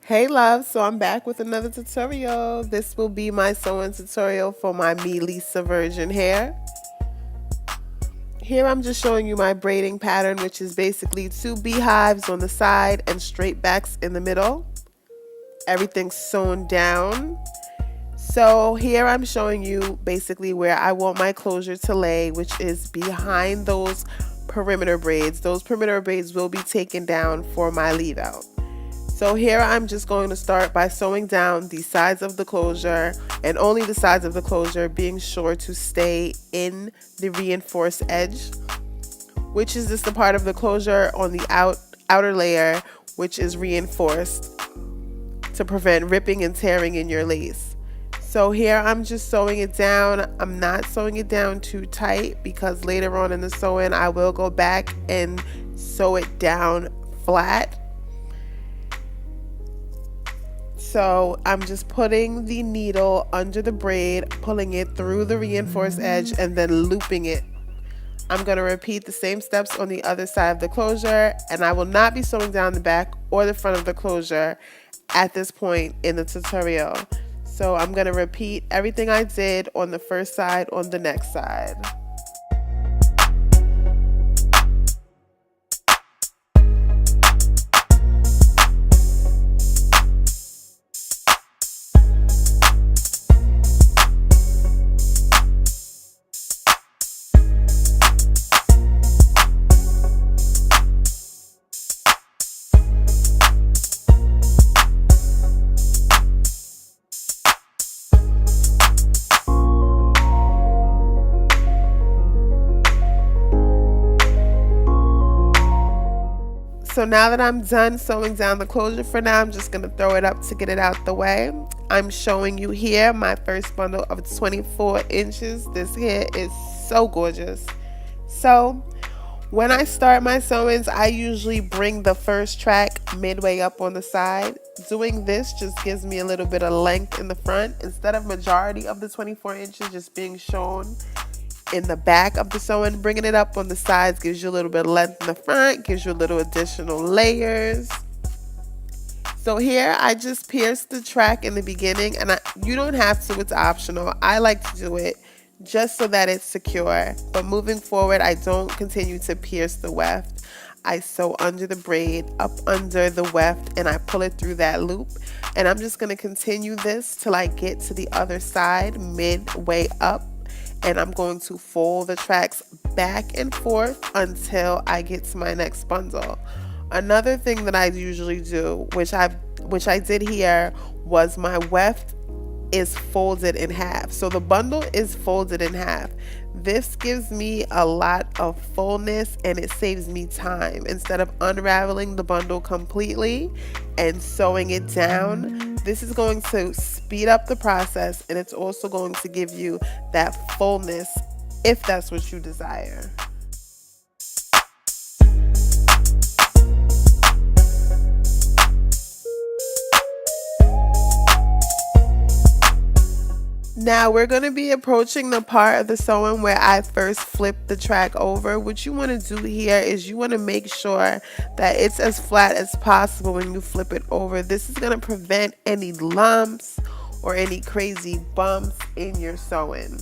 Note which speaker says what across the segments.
Speaker 1: Hey love, so I'm back with another tutorial. This will be my sewing tutorial for my Me Lisa virgin hair. Here I'm just showing you my braiding pattern, which is basically two beehives on the side and straight backs in the middle. Everything's sewn down. So here I'm showing you basically where I want my closure to lay, which is behind those perimeter braids. Those perimeter braids will be taken down for my leave out. So here I'm just going to start by sewing down the sides of the closure, and only the sides of the closure, being sure to stay in the reinforced edge, which is just the part of the closure on the outer layer which is reinforced to prevent ripping and tearing in your lace. So here I'm just sewing it down. I'm not sewing it down too tight because later on in the sewing I will go back and sew it down flat. So I'm just putting the needle under the braid, pulling it through the reinforced edge, and then looping it. I'm going to repeat the same steps on the other side of the closure, and I will not be sewing down the back or the front of the closure at this point in the tutorial. So I'm going to repeat everything I did on the first side on the next side. So now that I'm done sewing down the closure for now, I'm just going to throw it up to get it out the way. I'm showing you here my first bundle of 24 inches. This hair is so gorgeous. So when I start my sewings, I usually bring the first track midway up on the side. Doing this just gives me a little bit of length in the front instead of majority of the 24 inches just being shown in the back of the sewing. Bringing it up on the sides gives you a little bit of length in the front, gives you a little additional layers. So here I just pierced the track in the beginning, and you don't have to, it's optional. I like to do it just so that it's secure, but moving forward I don't continue to pierce the weft. I sew under the braid, up under the weft, and I pull it through that loop, and I'm just going to continue this till I get to the other side midway up, and I'm going to fold the tracks back and forth until I get to my next bundle. Another thing that I usually do, which I did here, was my weft is folded in half. So the bundle is folded in half. This gives me a lot of fullness and it saves me time. Instead of unraveling the bundle completely and sewing it down, this is going to speed up the process, and it's also going to give you that fullness if that's what you desire. Now we're going to be approaching the part of the sewing where I first flip the track over. What you want to do here is you want to make sure that it's as flat as possible when you flip it over. This is going to prevent any lumps or any crazy bumps in your sewing.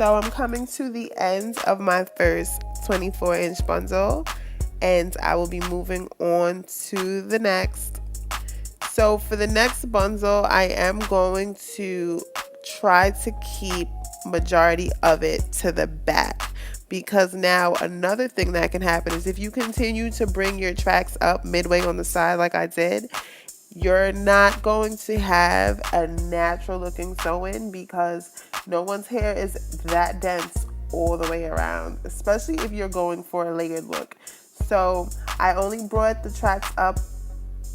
Speaker 1: So I'm coming to the end of my first 24-inch bundle, and I will be moving on to the next. So for the next bundle, I am going to try to keep majority of it to the back, because now another thing that can happen is if you continue to bring your tracks up midway on the side like I did, you're not going to have a natural looking sew-in, because no one's hair is that dense all the way around, especially if you're going for a layered look. So I only brought the tracks up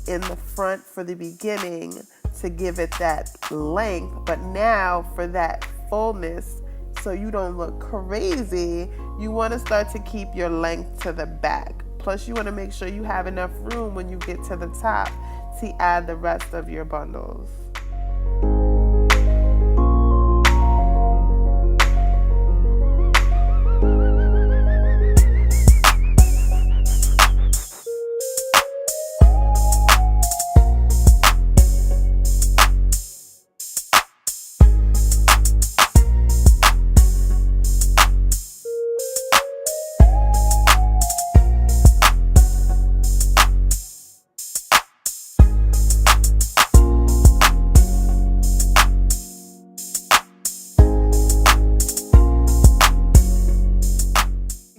Speaker 1: in the front for the beginning to give it that length, but now for that fullness, so you don't look crazy, you want to start to keep your length to the back. Plus you want to make sure you have enough room when you get to the top to add the rest of your bundles.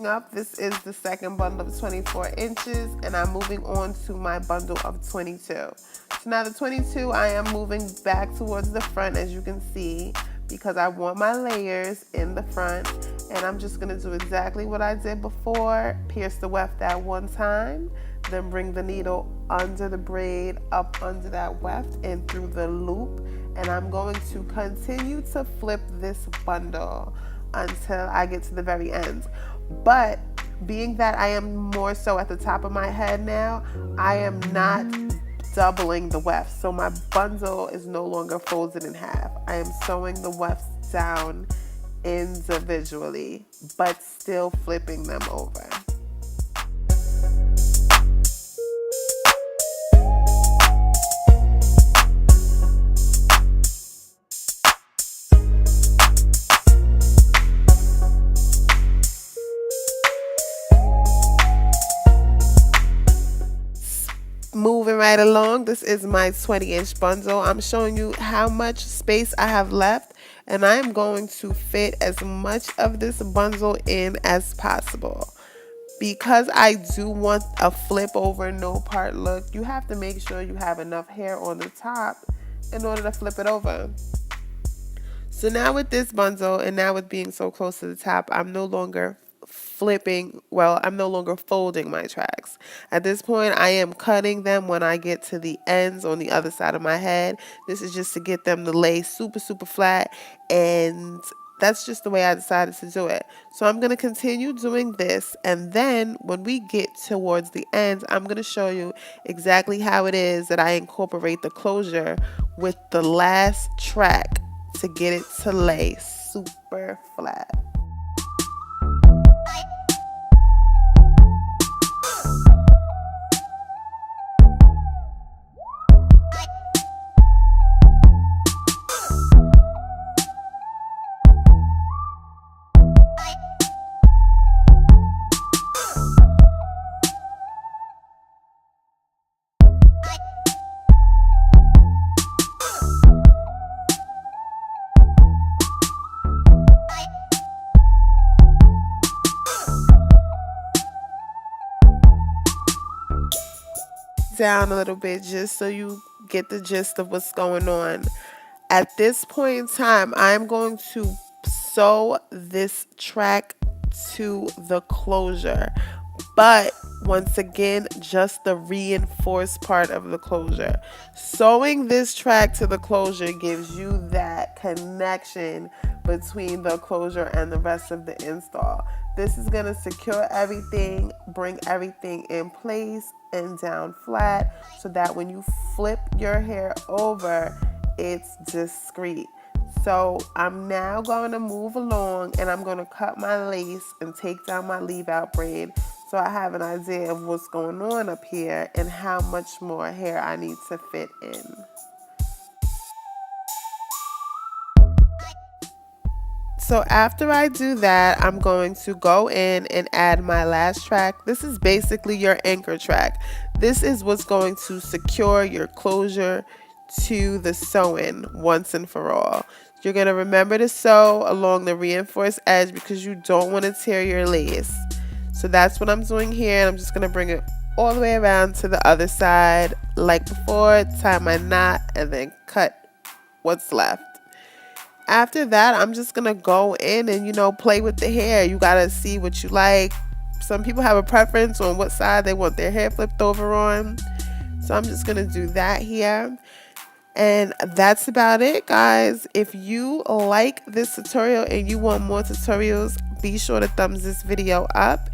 Speaker 1: Up, this is the second bundle of 24 inches, and I'm moving on to my bundle of 22. So now the 22, I am moving back towards the front, as you can see, because I want my layers in the front, and I'm just going to do exactly what I did before. Pierce the weft that one time, then bring the needle under the braid, up under that weft and through the loop, and I'm going to continue to flip this bundle until I get to the very end. But being that I am more so at the top of my head now, I am not doubling the weft. So my bundle is no longer folded in half. I am sewing the wefts down individually, but still flipping them over. Moving right along, this is my 20-inch bundle. I'm showing you how much space I have left, and I am going to fit as much of this bundle in as possible. Because I do want a flip over no part look, you have to make sure you have enough hair on the top in order to flip it over. So now with this bundle, and now with being so close to the top, I'm no longer I'm no longer folding my tracks. At this point, I am cutting them when I get to the ends on the other side of my head. This is just to get them to lay super, super flat, and that's just the way I decided to do it. So I'm going to continue doing this, and then when we get towards the end, I'm going to show you exactly how it is that I incorporate the closure with the last track to get it to lay super flat. Down a little bit just so you get the gist of what's going on. At this point in time, I'm going to sew this track to the closure, but once again, just the reinforced part of the closure. Sewing this track to the closure gives you that connection between the closure and the rest of the install. This is going to secure everything, bring everything in place and down flat, so that when you flip your hair over, it's discreet. So I'm now going to move along, and I'm going to cut my lace and take down my leave out braid, so I have an idea of what's going on up here and how much more hair I need to fit in. So after I do that, I'm going to go in and add my last track. This is basically your anchor track. This is what's going to secure your closure to the sewing once and for all. You're going to remember to sew along the reinforced edge because you don't want to tear your lace. So that's what I'm doing here. I'm just going to bring it all the way around to the other side like before, tie my knot, and then cut what's left. After that, I'm just going to go in and, play with the hair. You got to see what you like. Some people have a preference on what side they want their hair flipped over on. So I'm just going to do that here. And that's about it, guys. If you like this tutorial and you want more tutorials, be sure to thumbs this video up.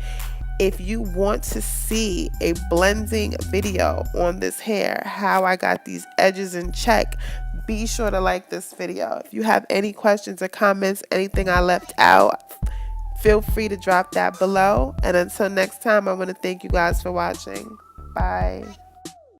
Speaker 1: If you want to see a blending video on this hair, how I got these edges in check, be sure to like this video. If you have any questions or comments, anything I left out, feel free to drop that below. And until next time, I want to thank you guys for watching. Bye.